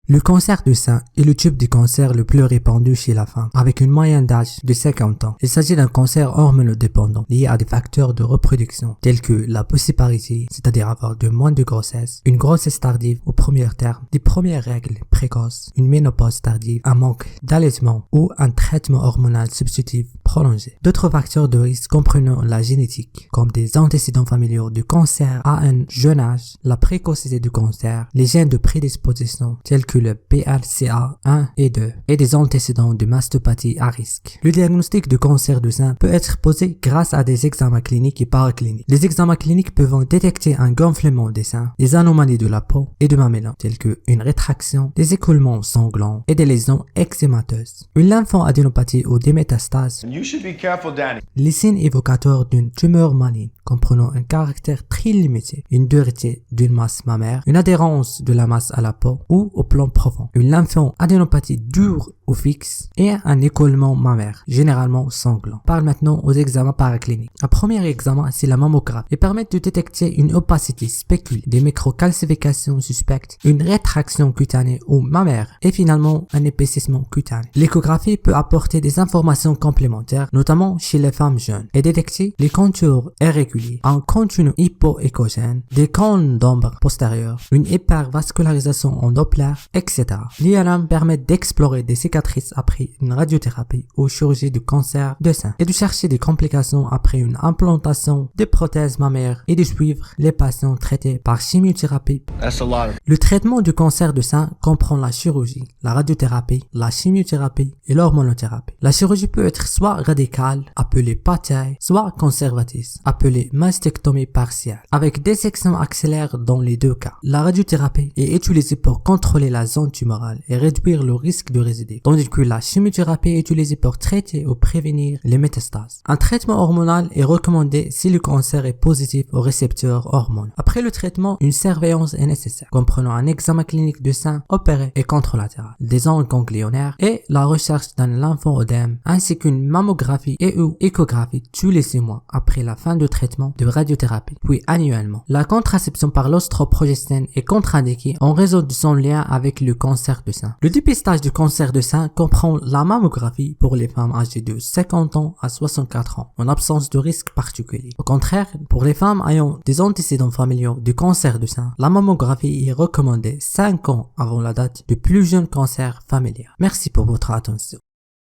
Le cancer du sein est le type de cancer le plus répandu chez la femme, avec une moyenne d'âge de 50 ans. Il s'agit d'un cancer hormonodépendant lié à des facteurs de reproduction tels que la possiparité, c'est-à-dire avoir de moins de grossesse, une grossesse tardive au premier terme, des premières règles précoces, une ménopause tardive, un manque d'allaitement ou un traitement hormonal substitutif prolongé. D'autres facteurs de risque comprenant la génétique, comme des antécédents familiaux de cancer à un jeune âge, la précocité du cancer, les gènes de prédisposition tels que le BRCA1 et 2 et des antécédents de mastopathie à risque. Le diagnostic de cancer du sein peut être posé grâce à des examens cliniques et paracliniques. Les examens cliniques peuvent détecter un gonflement des seins, des anomalies de la peau et de mamelles telles que une rétraction, des écoulements sanglants et des lésions eczémateuses. Une lymphoadénopathie ou des métastases. Les signes évocateurs d'une tumeur maligne comprenant un caractère très limité, une dureté d'une masse mammaire, une adhérence de la masse à la peau ou au plan profond, une lymphoadénopathie dure ou fixe et un écoulement mammaire, généralement sanglant. On parle maintenant aux examens paracliniques. Un premier examen, c'est la mammographie. Ils permettent de détecter une opacité spéculée, des microcalcifications suspectes, une rétraction cutanée ou mammaire et finalement un épaississement cutané. L'échographie peut apporter des informations complémentaires, notamment chez les femmes jeunes, et détecter les contours irréguliers, un continu hypoéchogène, des cônes d'ombre postérieures, une hypervascularisation en Doppler, etc. L'IRM permet d'explorer des cicatrices après une radiothérapie ou chirurgie de cancer de sein et de chercher des complications après une implantation de prothèses mammaires et de suivre les patients traités par chimiothérapie. Le traitement du cancer de sein comprend la chirurgie, la radiothérapie, la chimiothérapie et l'hormonothérapie. La chirurgie peut être soit radicale, appelée PATAI, soit conservatrice, appelée mastectomie partielle, avec dissection axillaire dans les deux cas. La radiothérapie est utilisée pour contrôler la zone tumorale et réduire le risque de récidive, tandis que la chimiothérapie est utilisée pour traiter ou prévenir les métastases. Un traitement hormonal est recommandé si le cancer est positif aux récepteurs hormones. Après le traitement, une surveillance est nécessaire, comprenant un examen clinique de sein opéré et contralatéral, des ondes ganglionnaires et la recherche d'un lymphoœdème, ainsi qu'une mammographie et ou échographie tous les 6 mois après la fin du traitement de radiothérapie, puis annuellement. La contraception par l'oestrogène est contre-indiquée en raison de son lien avec le cancer de sein. Le dépistage du cancer de sein comprend la mammographie pour les femmes âgées de 50 ans à 64 ans, en absence de risque particulier. Au contraire, pour les femmes ayant des antécédents familiaux de cancer de sein, la mammographie est recommandée 5 ans avant la date du plus jeune cancer familial. Merci pour votre attention.